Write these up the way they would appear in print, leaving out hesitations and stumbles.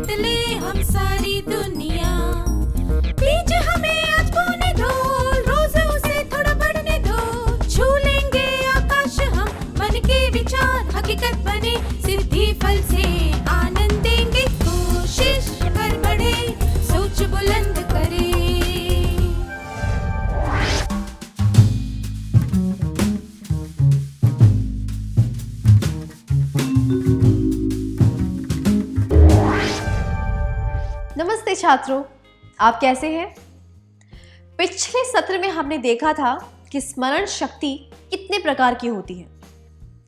जीत ले हम सारी दुनिया। बीच हमें आज बोने दो, रोज उसे थोड़ा बढ़ने दो। छू लेंगे आकाश हम, मन के विचार हकीकत बने। सिद्धि फल से आनंद देंगे, कोशिश कर बढ़े, सोच बुलंद करे। नमस्ते छात्रों, आप कैसे हैं? पिछले सत्र में हमने देखा था कि स्मरण शक्ति कितने प्रकार की होती है।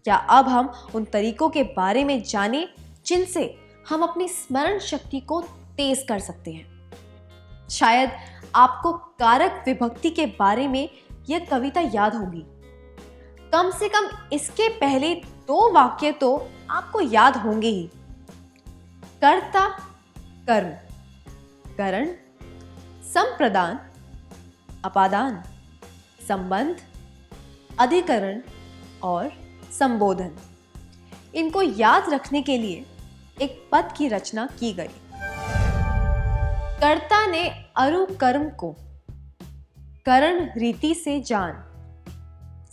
क्या अब हम उन तरीकों के बारे में जानें जिनसे हम अपनी स्मरण शक्ति को तेज कर सकते हैं। शायद आपको कारक विभक्ति के बारे में यह कविता याद होगी। कम से कम इसके पहले 2 वाक्य तो आपको याद होंगे ही। कर्ता, कर्म, करण, संप्रदान, अपादान, संबंध, अधिकरण और संबोधन। इनको याद रखने के लिए एक पद की रचना की गई। कर्ता ने अरु कर्म को करण रीति से जान,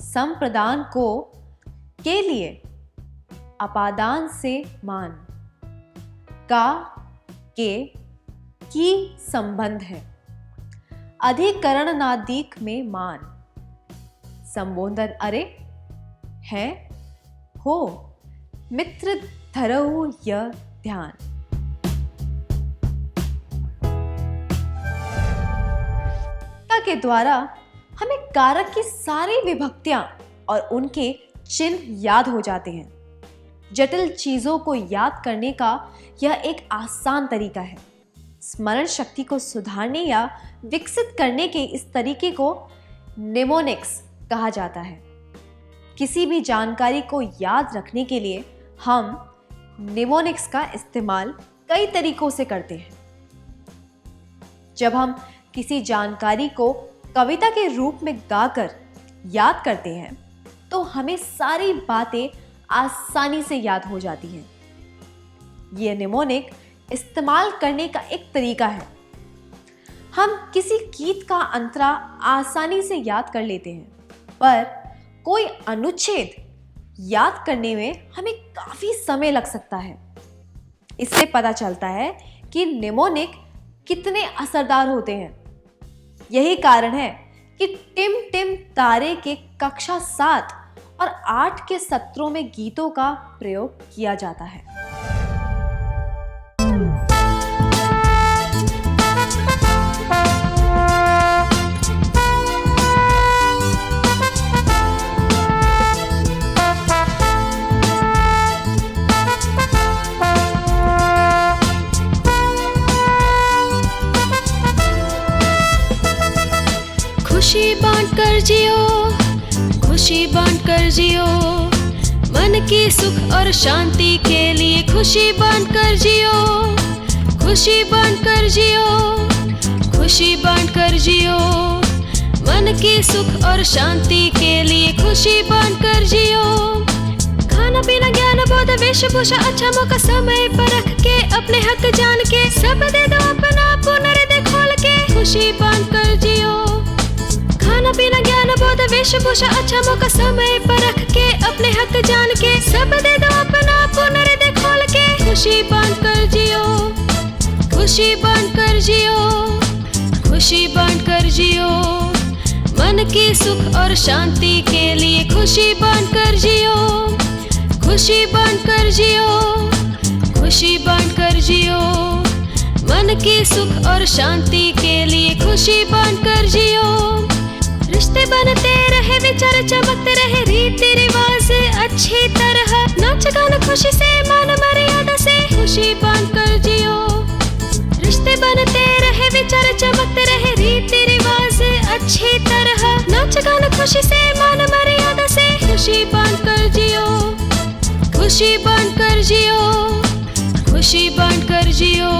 संप्रदान को के लिए अपादान से मान, का के की संबंध है, अधिकरणनादिक में मान, संबोधन अरे है हो, मित्र धरहु यह ध्यान। के द्वारा हमें कारक की सारी विभक्तियां और उनके चिन्ह याद हो जाते हैं। जटिल चीजों को याद करने का यह एक आसान तरीका है। स्मरण शक्ति को सुधारने या विकसित करने के इस तरीके को निमोनिक्स कहा जाता है। किसी भी जानकारी को याद रखने के लिए हम निमोनिक्स का इस्तेमाल कई तरीकों से करते हैं। जब हम किसी जानकारी को कविता के रूप में गाकर याद करते हैं तो हमें सारी बातें आसानी से याद हो जाती हैं। यह निमोनिक इस्तेमाल करने का एक तरीका है। हम किसी गीत का अंतरा आसानी से याद कर लेते हैं, पर कोई अनुच्छेद याद करने में हमें काफी समय लग सकता है। इससे पता चलता है कि निमोनिक कितने असरदार होते हैं। यही कारण है कि टिम टिम तारे के कक्षा 7 और 8 के सत्रों में गीतों का प्रयोग किया जाता है। खुशी बांट कर जियो, खुशी बांट कर जियो, मन की सुख और शांति के लिए खुशी बांट कर जियो, खुशी बांट कर जियो, खुशी बांट कर जियो, मन की सुख और शांति के लिए खुशी बांट कर जियो। खाना पीना ज्ञान बोध वेशभूषा अच्छा मौका समय पर रख के, अपने हक जान के सब दे दो अपना पुनर्दे खोल के, खुशी बांट कर जियो। खाना पीना ज्ञान बोध वेशभूषा अच्छा मौका समय पर रख के, अपने हक जान के सब दे दो अपना पुनर्दे खोल के, खुशी बांट कर जियो, खुशी बांट कर जियो, खुशी बांट कर जियो, मन की सुख और शांति के लिए खुशी बांट कर जियो, खुशी बांट कर जियो, खुशी बांट कर जियो, मन की सुख और शांति के लिए खुशी बांट कर जियो। रिश्ते बनते रहे, विचार चमकते रहे, रीति रिवाज अच्छी तरह, नाच गाना खुशी से मान मर्यादा से, खुशी बांट कर जियो। रिश्ते बनते रहे, विचार चमकते रहे, रीति रिवाज अच्छी तरह, नाच गाना खुशी से मान मर्यादा से, खुशी बांट कर जियो, खुशी बांट कर जियो, खुशी बांट कर जियो,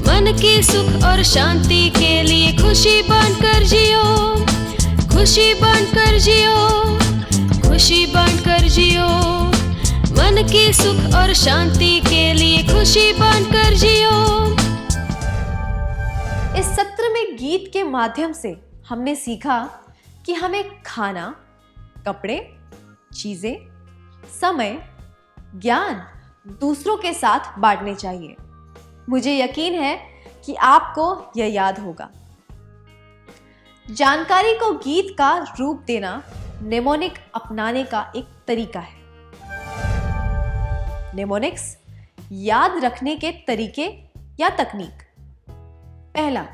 मन की सुख और शांति के लिए खुशी बांट कर जियो, खुशी बांट कर जियो, खुशी बांट कर जियो, मन की सुख और शांति के लिए खुशी बांटकर जियो। इस सत्र में गीत के माध्यम से हमने सीखा कि हमें खाना, कपड़े, चीजें, समय, ज्ञान दूसरों के साथ बांटने चाहिए। मुझे यकीन है कि आपको यह याद होगा। जानकारी को गीत का रूप देना नेमोनिक अपनाने का एक तरीका है। नेमोनिक्स याद रखने के तरीके या तकनीक। पहला,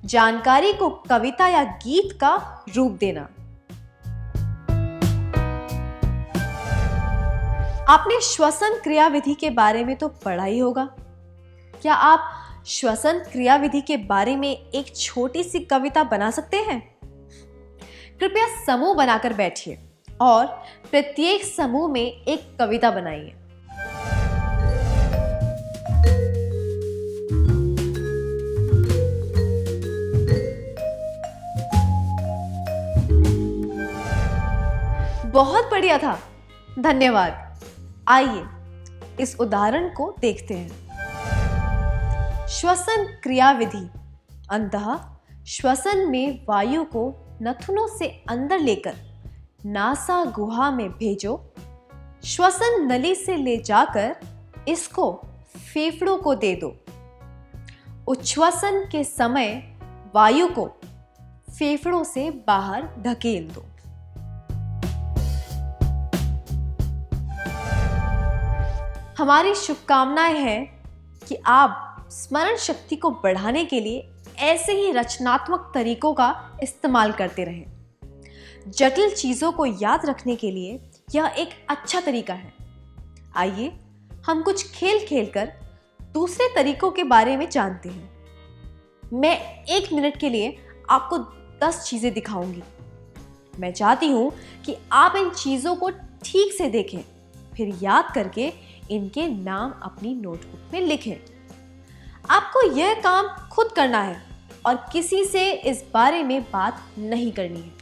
जानकारी को कविता या गीत का रूप देना। आपने श्वसन क्रियाविधि के बारे में तो पढ़ा ही होगा। क्या आप श्वसन क्रियाविधि के बारे में एक छोटी सी कविता बना सकते हैं? कृपया समूह बनाकर बैठिए और प्रत्येक समूह में एक कविता बनाइए। बहुत बढ़िया था, धन्यवाद। आइए इस उदाहरण को देखते हैं। श्वसन क्रियाविधि। अंतः श्वसन में वायु को नथुनों से अंदर लेकर नासा गुहा में भेजो। श्वसन नली से ले जाकर इसको फेफड़ों को दे दो। उच्छ्वसन के समय वायु को फेफड़ों से बाहर धकेल दो। हमारी शुभकामनाएं हैं कि आप स्मरण शक्ति को बढ़ाने के लिए ऐसे ही रचनात्मक तरीकों का इस्तेमाल करते रहें। जटिल चीजों को याद रखने के लिए यह एक अच्छा तरीका है। आइए हम कुछ खेल खेलकर दूसरे तरीकों के बारे में जानते हैं। मैं 1 मिनट के लिए आपको 10 चीजें दिखाऊंगी। मैं चाहती हूं कि आप इन चीजों को ठीक से देखें, फिर याद करके इनके नाम अपनी नोटबुक में लिखें। आपको यह काम खुद करना है और किसी से इस बारे में बात नहीं करनी है।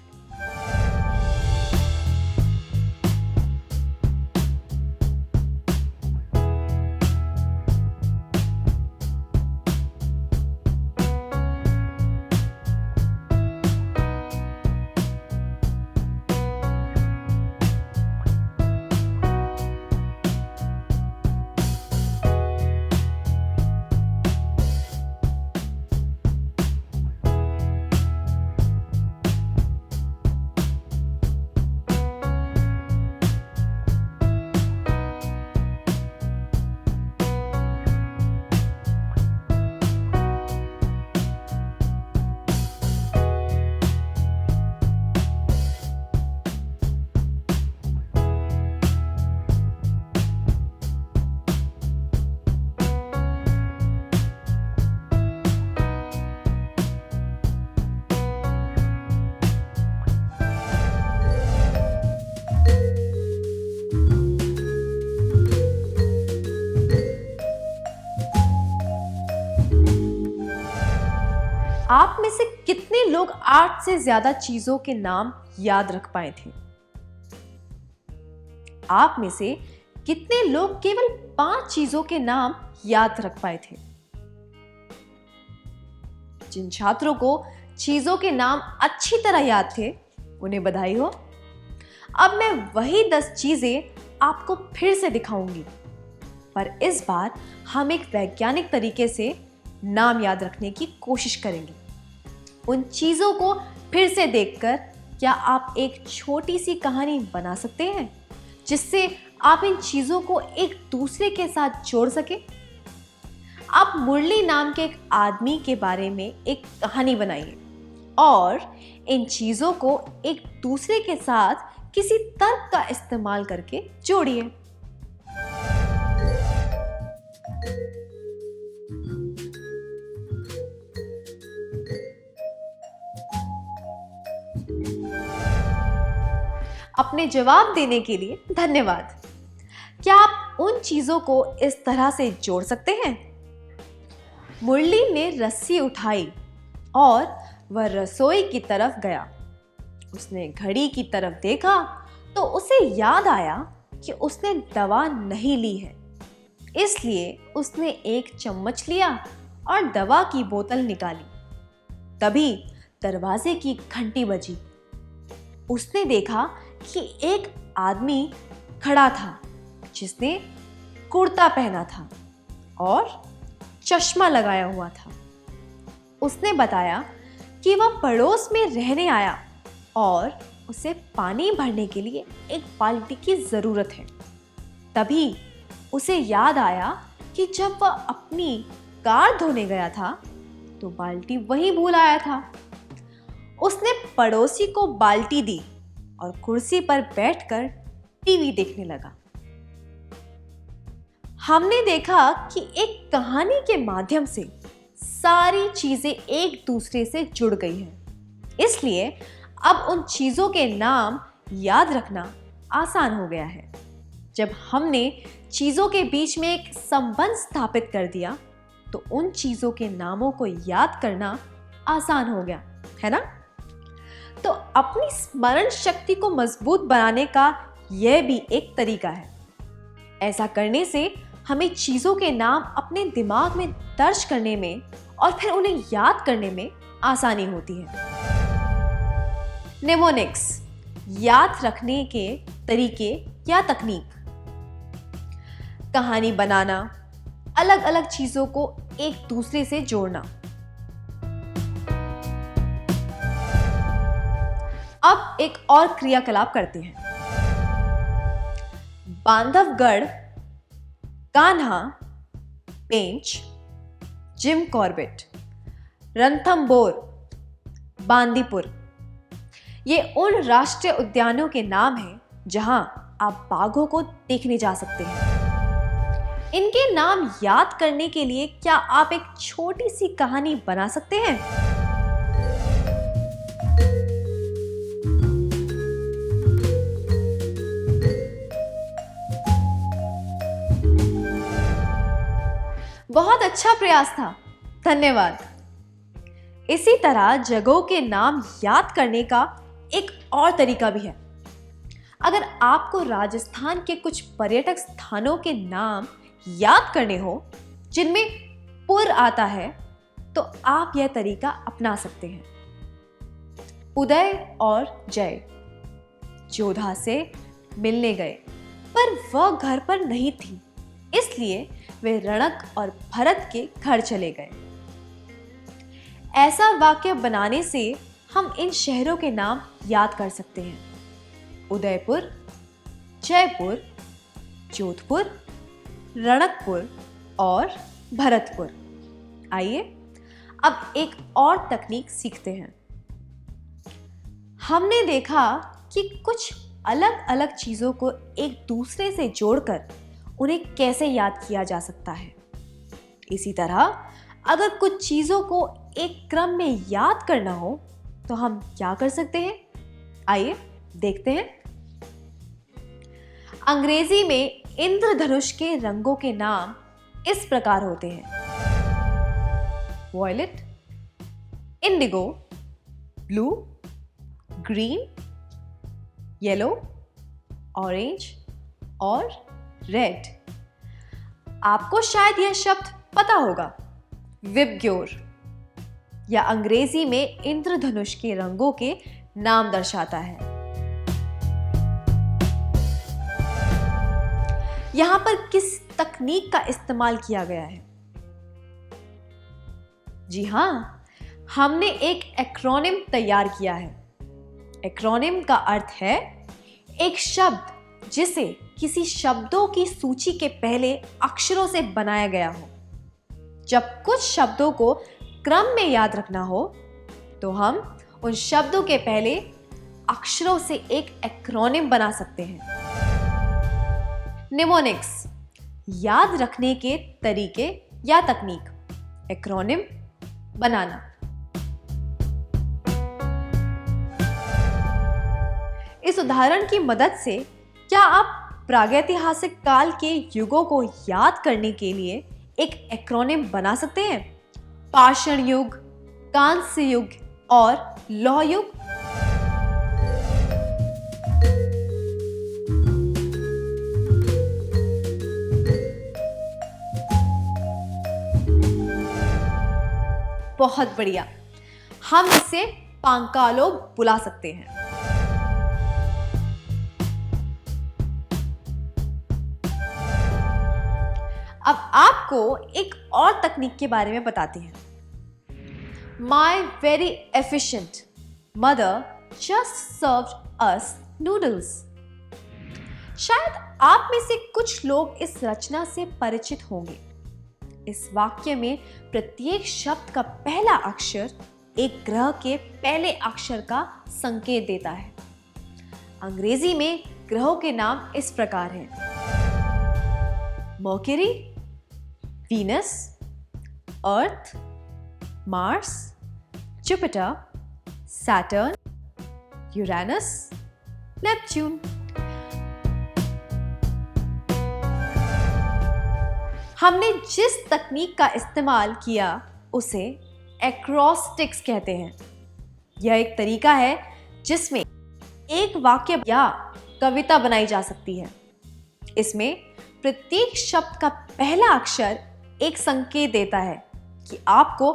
आप में से कितने लोग 8 से ज्यादा चीजों के नाम याद रख पाए थे? आप में से कितने लोग केवल 5 चीजों के नाम याद रख पाए थे? जिन छात्रों को चीजों के नाम अच्छी तरह याद थे, उन्हें बधाई हो। अब मैं वही 10 चीजें आपको फिर से दिखाऊंगी, पर इस बार हम एक वैज्ञानिक तरीके से नाम याद रखने की कोशिश करेंगे। उन चीजों को फिर से देखकर क्या आप एक छोटी सी कहानी बना सकते हैं, जिससे आप इन चीजों को एक दूसरे के साथ जोड़ सके? आप मुरली नाम के एक आदमी के बारे में एक कहानी बनाइए और इन चीजों को एक दूसरे के साथ किसी तर्क का इस्तेमाल करके जोड़िए। अपने जवाब देने के लिए धन्यवाद। क्या आप उन चीजों को इस तरह से जोड़ सकते हैं? मुरली ने रस्सी उठाई और वह रसोई की तरफ गया। उसने घड़ी की तरफ देखा तो उसे याद आया कि उसने दवा नहीं ली है, इसलिए उसने एक चम्मच लिया और दवा की बोतल निकाली। तभी दरवाजे की घंटी बजी। उसने देखा कि एक आदमी खड़ा था जिसने कुर्ता पहना था और चश्मा लगाया हुआ था। उसने बताया कि वह पड़ोस में रहने आया और उसे पानी भरने के लिए एक बाल्टी की ज़रूरत है। तभी उसे याद आया कि जब वह अपनी कार धोने गया था तो बाल्टी वहीं भूल आया था। उसने पड़ोसी को बाल्टी दी और कुर्सी पर बैठकर टीवी देखने लगा। हमने देखा कि एक कहानी के माध्यम से सारी चीजें एक दूसरे से जुड़ गई हैं। इसलिए अब उन चीजों के नाम याद रखना आसान हो गया है। जब हमने चीजों के बीच में एक संबंध स्थापित कर दिया तो उन चीजों के नामों को याद करना आसान हो गया, है ना? तो अपनी स्मरण शक्ति को मजबूत बनाने का यह भी एक तरीका है। ऐसा करने से हमें चीजों के नाम अपने दिमाग में दर्ज करने में और फिर उन्हें याद करने में आसानी होती है। नेमोनिक्स, याद रखने के तरीके या तकनीक। कहानी बनाना, अलग अलग चीजों को एक दूसरे से जोड़ना। अब एक और क्रियाकलाप करते हैं। बांधवगढ़, कान्हा, पेंच, जिम कॉर्बेट, रणथंभौर, बांदीपुर, ये उन राष्ट्रीय उद्यानों के नाम हैं जहां आप बाघों को देखने जा सकते हैं। इनके नाम याद करने के लिए क्या आप एक छोटी सी कहानी बना सकते हैं? बहुत अच्छा प्रयास था, धन्यवाद। इसी तरह जगहों के नाम याद करने का एक और तरीका भी है। अगर आपको राजस्थान के कुछ पर्यटक स्थानों के नाम याद करने हो जिनमें पुर आता है तो आप यह तरीका अपना सकते हैं। उदय और जय जोधा से मिलने गए पर वह घर पर नहीं थी, इसलिए वे रणक और भरत के घर चले गए। ऐसा वाक्य बनाने से हम इन शहरों के नाम याद कर सकते हैं। उदयपुर, जयपुर, जोधपुर, रणकपुर और भरतपुर। आइए अब एक और तकनीक सीखते हैं। हमने देखा कि कुछ अलग अलग चीजों को एक दूसरे से जोड़कर उन्हें कैसे याद किया जा सकता है। इसी तरह अगर कुछ चीजों को एक क्रम में याद करना हो तो हम क्या कर सकते हैं? आइए देखते हैं। अंग्रेजी में इंद्रधनुष के रंगों के नाम इस प्रकार होते हैं: violet, indigo, blue, green, yellow, orange और रेड। आपको शायद यह शब्द पता होगा, विबग्योर, या अंग्रेजी में इंद्रधनुष के रंगों के नाम दर्शाता है। यहां पर किस तकनीक का इस्तेमाल किया गया है? जी हां, हमने एक एक्रोनिम तैयार किया है। एक्रोनिम का अर्थ है एक शब्द जिसे किसी शब्दों की सूची के पहले अक्षरों से बनाया गया हो। जब कुछ शब्दों को क्रम में याद रखना हो तो हम उन शब्दों के पहले अक्षरों से एक एक्रोनिम बना सकते हैं। निमोनिक्स, याद रखने के तरीके या तकनीक, एक्रोनिम बनाना। इस उदाहरण की मदद से क्या आप प्रागैतिहासिक काल के युगों को याद करने के लिए एक एक्रोनिम बना सकते हैं? पाषाण युग, कांस्य युग और लौह युग। बहुत बढ़िया, हम इसे पांकालो बुला सकते हैं। अब आपको एक और तकनीक के बारे में बताते हैं। My very efficient mother just served us noodles. शायद आप में से कुछ लोग इस रचना से परिचित होंगे। इस वाक्य में प्रत्येक शब्द का पहला अक्षर एक ग्रह के पहले अक्षर का संकेत देता है। अंग्रेजी में ग्रहों के नाम इस प्रकार हैं: Mercury, Venus, Earth, Mars, Jupiter, Saturn, Uranus, Neptune. हमने जिस तकनीक का इस्तेमाल किया उसे एक्रोस्टिक्स कहते हैं। यह एक तरीका है जिसमें एक वाक्य या कविता बनाई जा सकती है। इसमें प्रत्येक शब्द का पहला अक्षर एक संकेत देता है कि आपको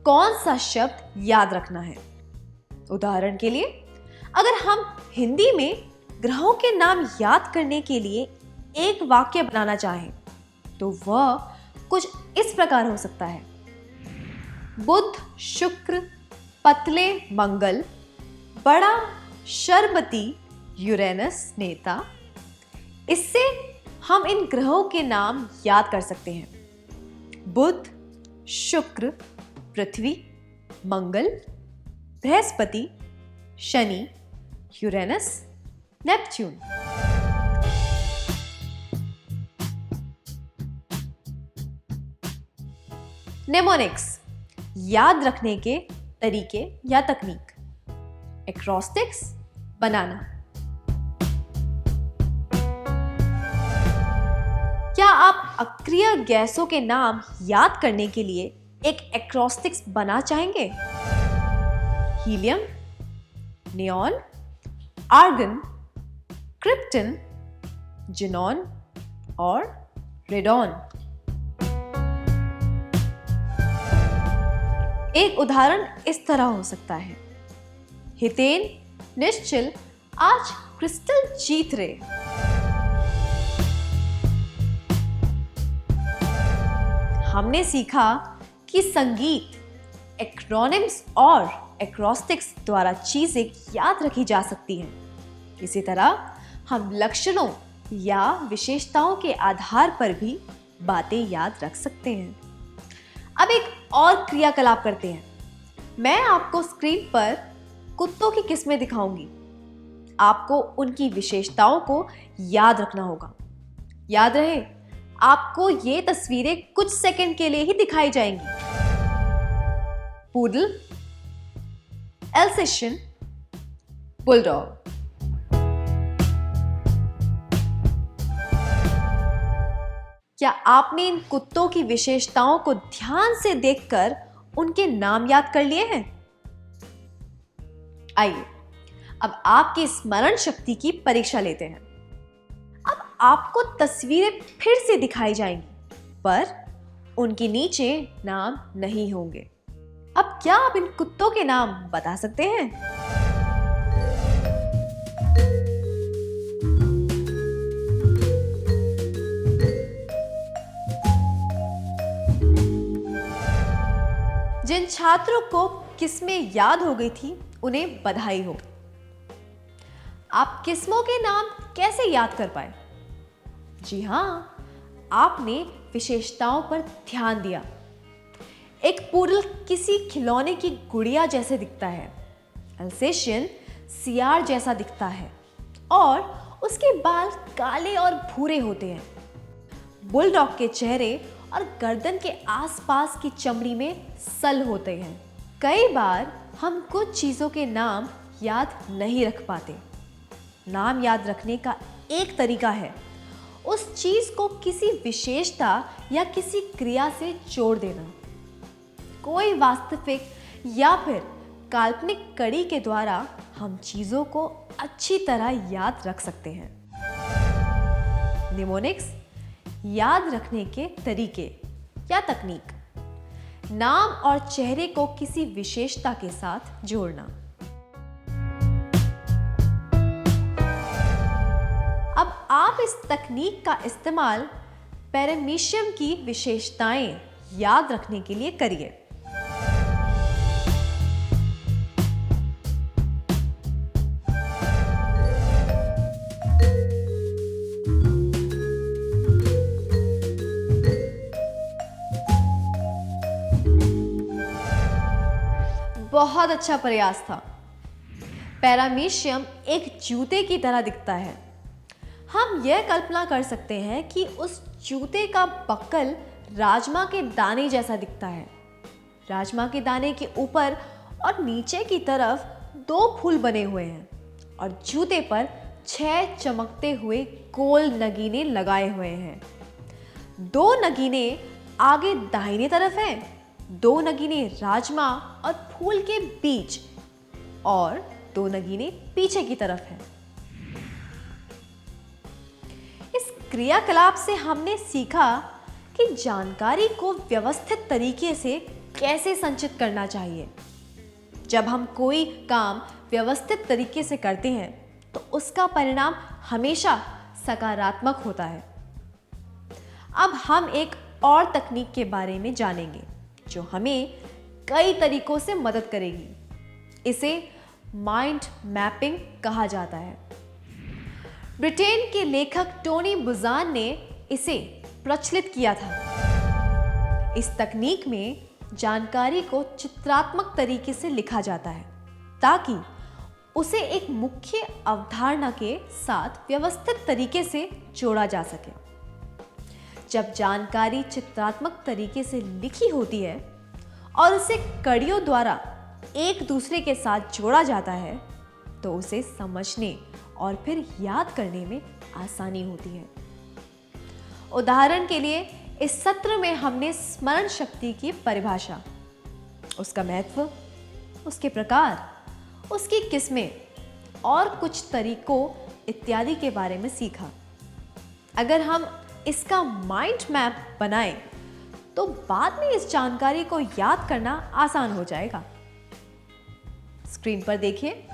कौन सा शब्द याद रखना है। उदाहरण के लिए, अगर हम हिंदी में ग्रहों के नाम याद करने के लिए एक वाक्य बनाना चाहें तो वह कुछ इस प्रकार हो सकता है: बुध, शुक्र, पतले मंगल, बड़ा शरबती यूरेनस नेता। इससे हम इन ग्रहों के नाम याद कर सकते हैं: Budh, Shukra, Prithvi, Mangal, Brihaspati, Shani, Uranus, Neptune. Mnemonics, याद रखने के तरीके या तकनीक। एक्रोस्टिक्स, बनाना। क्या आप अक्रिय गैसों के नाम याद करने के लिए एक एक्रोस्टिक्स बना चाहेंगे? Helium, neon, argon, krypton, xenon और रेडॉन। एक उदाहरण इस तरह हो सकता है: हितेन, निश्चल आज क्रिस्टल जीत रहे। हमने सीखा कि संगीत, एक्रोनिम्स और एक्रोस्टिक्स द्वारा चीजें याद रखी जा सकती हैं। इसी तरह हम लक्षणों या विशेषताओं के आधार पर भी बातें याद रख सकते हैं। अब एक और क्रियाकलाप करते हैं। मैं आपको स्क्रीन पर कुत्तों की किस्में दिखाऊंगी। आपको उनकी विशेषताओं को याद रखना होगा। याद रहे, आपको ये तस्वीरें कुछ सेकंड के लिए ही दिखाई जाएंगी। Poodle, Alsatian, bulldog. क्या आपने इन कुत्तों की विशेषताओं को ध्यान से देखकर उनके नाम याद कर लिए हैं? आइए अब आपकी स्मरण शक्ति की परीक्षा लेते हैं। अब आपको तस्वीरें फिर से दिखाई जाएंगी, पर उनके नीचे नाम नहीं होंगे। अब क्या आप इन कुत्तों के नाम बता सकते हैं? जिन छात्रों को किस्में याद हो गई थी उन्हें बधाई हो। आप किस्मों के नाम कैसे याद कर पाए? जी हाँ, आपने विशेषताओं पर ध्यान दिया। एक पूडल किसी खिलौने की गुड़िया जैसे दिखता है, अल्सेशियन सियार जैसा दिखता है और उसके बाल काले और भूरे होते हैं। बुलडॉग के चेहरे और गर्दन के आसपास की चमड़ी में सल होते हैं। कई बार हम कुछ चीज़ों के नाम याद नहीं रख पाते। नाम याद रखने का एक तरीका है उस चीज़ को किसी विशेषता या किसी क्रिया से जोड़ देना। कोई वास्तविक या फिर काल्पनिक कड़ी के द्वारा हम चीज़ों को अच्छी तरह याद रख सकते हैं। निमोनिक्स, याद रखने के तरीके या तकनीक। नाम और चेहरे को किसी विशेषता के साथ जोड़ना। अब आप इस तकनीक का इस्तेमाल पैरामीशियम की विशेषताएं याद रखने के लिए करिए। बहुत अच्छा प्रयास था। पैरामीशियम एक जूते की तरह दिखता है। हम यह कल्पना कर सकते हैं कि उस जूते का बक्कल राजमा के दाने जैसा दिखता है। राजमा के दाने के ऊपर और नीचे की तरफ 2 फूल बने हुए हैं और जूते पर 6 चमकते हुए गोल नगीने लगाए हुए हैं। 2 नगीने आगे दाहिने तरफ हैं, 2 नगीने राजमा और फूल के बीच और 2 नगीने पीछे की तरफ हैं। इस क्रियाकलाप से हमने सीखा कि जानकारी को व्यवस्थित तरीके से कैसे संचित करना चाहिए। जब हम कोई काम व्यवस्थित तरीके से करते हैं तो उसका परिणाम हमेशा सकारात्मक होता है। अब हम एक और तकनीक के बारे में जानेंगे जो हमें कई तरीकों से मदद करेगी। इसे माइंड मैपिंग कहा जाता है। ब्रिटेन के लेखक टोनी बुजान ने इसे प्रचलित किया था। इस तकनीक में जानकारी को चित्रात्मक तरीके से लिखा जाता है ताकि उसे एक मुख्य अवधारणा के साथ व्यवस्थित तरीके से जोड़ा जा सके। जब जानकारी चित्रात्मक तरीके से लिखी होती है और उसे कड़ियों द्वारा एक दूसरे के साथ जोड़ा जाता है तो उसे समझने और फिर याद करने में आसानी होती है। उदाहरण के लिए इस सत्र में हमने स्मरण शक्ति की परिभाषा, उसका महत्व, उसके प्रकार, उसकी किस्में और कुछ तरीकों इत्यादि के बारे में सीखा। अगर हम इसका माइंड मैप बनाएं तो बाद में इस जानकारी को याद करना आसान हो जाएगा। स्क्रीन पर देखिए।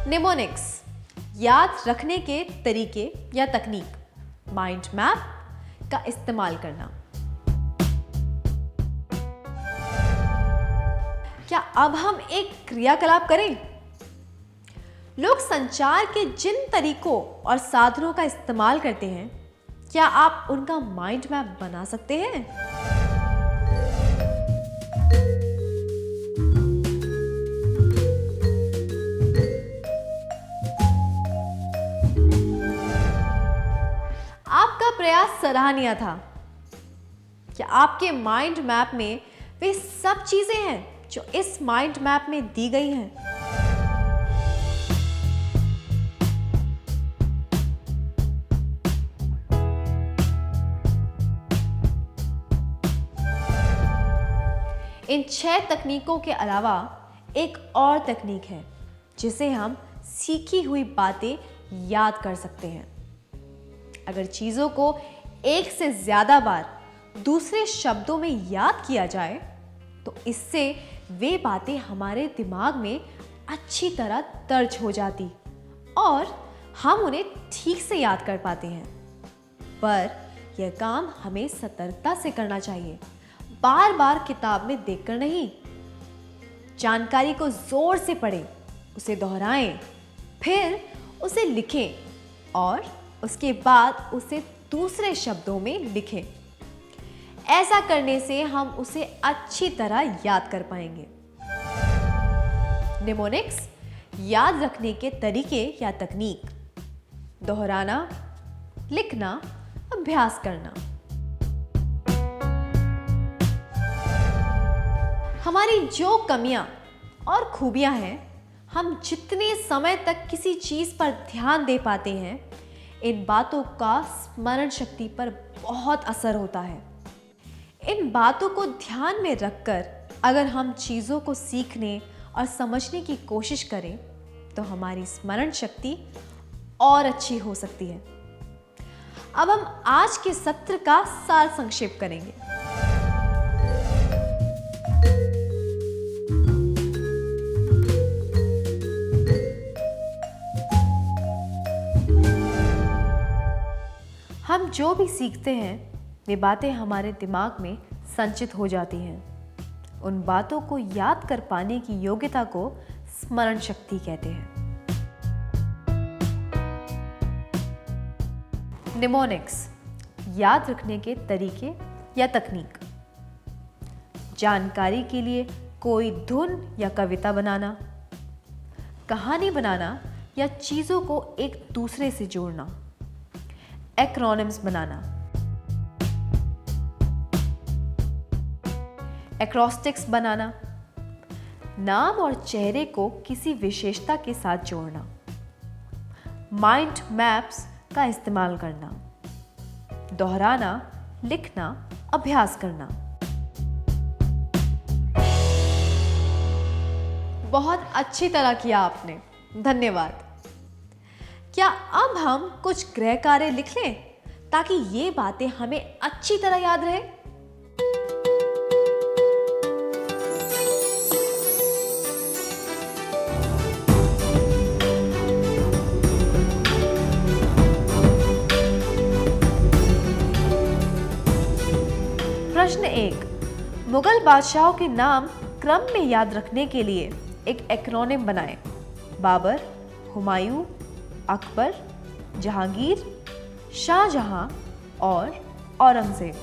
निमोनिक्स, याद रखने के तरीके या तकनीक, माइंड मैप का इस्तेमाल करना। क्या अब हम एक क्रियाकलाप करें? लोग संचार के जिन तरीकों और साधनों का इस्तेमाल करते हैं, क्या आप उनका माइंड मैप बना सकते हैं? आपका प्रयास सराहनीय था। क्या आपके माइंड मैप में वे सब चीजें हैं जो इस माइंड मैप में दी गई हैं? इन 6 तकनीकों के अलावा एक और तकनीक है जिसे हम सीखी हुई बातें याद कर सकते हैं। अगर चीजों को एक से ज्यादा बार दूसरे शब्दों में याद किया जाए तो इससे वे बातें हमारे दिमाग में अच्छी तरह दर्ज हो जाती और हम उन्हें ठीक से याद कर पाते हैं। पर यह काम हमें सतर्कता से करना चाहिए, बार बार किताब में देखकर नहीं। जानकारी को जोर से पढ़ें, उसे दोहराएं, फिर उसे लिखें और उसके बाद उसे दूसरे शब्दों में लिखें। ऐसा करने से हम उसे अच्छी तरह याद कर पाएंगे। निमोनिक्स, याद रखने के तरीके या तकनीक, दोहराना, लिखना, अभ्यास करना। हमारी जो कमियां और खूबियां हैं, हम जितने समय तक किसी चीज पर ध्यान दे पाते हैं, इन बातों का स्मरण शक्ति पर बहुत असर होता है। इन बातों को ध्यान में रखकर अगर हम चीज़ों को सीखने और समझने की कोशिश करें तो हमारी स्मरण शक्ति और अच्छी हो सकती है। अब हम आज के सत्र का सार संक्षेप करेंगे। हम जो भी सीखते हैं वे बातें हमारे दिमाग में संचित हो जाती हैं। उन बातों को याद कर पाने की योग्यता को स्मरण शक्ति कहते हैं। निमोनिक्स, याद रखने के तरीके या तकनीक। जानकारी के लिए कोई धुन या कविता बनाना, कहानी बनाना या चीजों को एक दूसरे से जोड़ना। एक्रोनिम्स बनाना, एक्रोस्टिक्स बनाना, नाम और चेहरे को किसी विशेषता के साथ जोड़ना। माइंड मैप्स का इस्तेमाल करना, दोहराना, लिखना, अभ्यास करना। बहुत अच्छी तरह किया आपने, धन्यवाद। क्या अब हम कुछ गृह कार्य लिख लें ताकि ये बातें हमें अच्छी तरह याद रहे? प्रश्न 1, मुगल बादशाहों के नाम क्रम में याद रखने के लिए एक एक्रोनिम बनाएं। बाबर, हुमायूं, अकबर, जहांगीर, शाहजहां और औरंगजेब।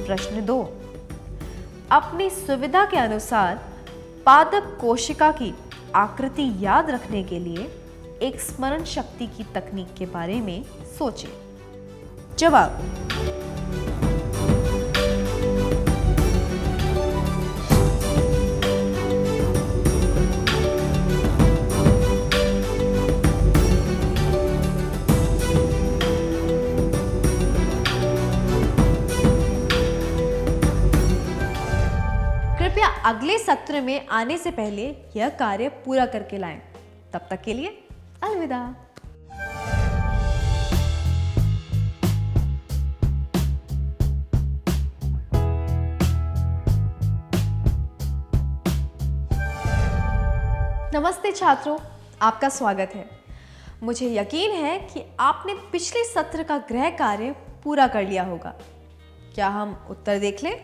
प्रश्न 2, अपनी सुविधा के अनुसार पादप कोशिका की आकृति याद रखने के लिए एक स्मरण शक्ति की तकनीक के बारे में सोचें। जवाब: अगले सत्र में आने से पहले यह कार्य पूरा करके लाएं। तब तक के लिए अलविदा। नमस्ते छात्रों, आपका स्वागत है। मुझे यकीन है कि आपने पिछले सत्र का गृह कार्य पूरा कर लिया होगा। क्या हम उत्तर देख लें?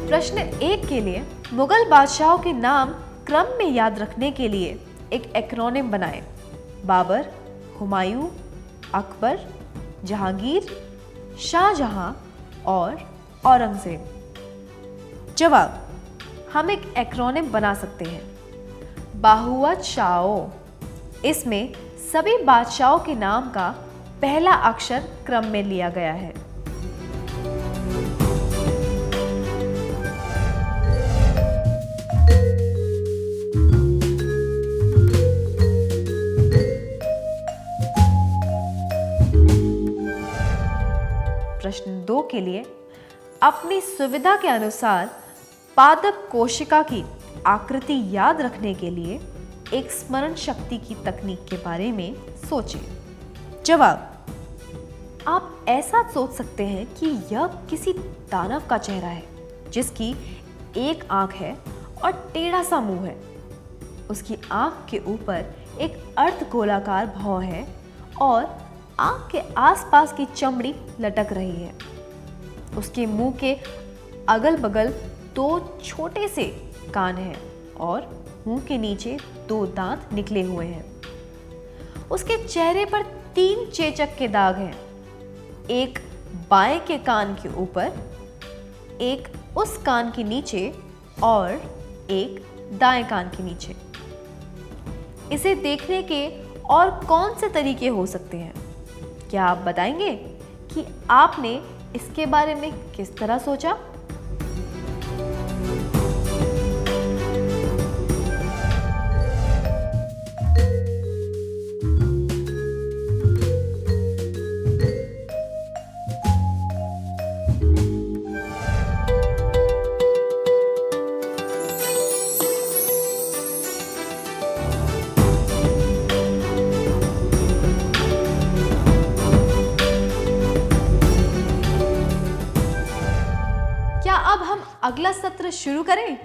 प्रश्न 1 के लिए मुगल बादशाहों के नाम क्रम में याद रखने के लिए एक एक्रोनिम बनाएं। बाबर, हुमायूं, अकबर, जहांगीर, शाहजहां और औरंगजेब। जवाब: हम एक एक्रोनिम बना सकते हैं। बाहुवच शाओ। इसमें सभी बादशाहों के नाम का पहला अक्षर क्रम में लिया गया है। प्रश्न 2 के लिए अपनी सुविधा के अनुसार पादप कोशिका की आकृति याद रखने के लिए एक स्मरण शक्ति की तकनीक के बारे में सोचें। जवाब: आप ऐसा सोच सकते हैं कि यह किसी दानव का चेहरा है जिसकी एक आंख है और टेढ़ा सा मुंह है। उसकी आंख के ऊपर एक अर्धगोलाकार भौं है और आंख के आसपास की चमड़ी लटक रही है। उसके मुंह के अगल बगल 2 छोटे से कान हैं और मुंह के नीचे 2 दांत निकले हुए हैं। उसके चेहरे पर 3 चेचक के दाग हैं, एक बाएं के कान के ऊपर, एक उस कान के नीचे और एक दाएं कान के नीचे। इसे देखने के और कौन से तरीके हो सकते हैं? क्या आप बताएंगे कि आपने इसके बारे में किस तरह सोचा? अगला सत्र शुरू करें?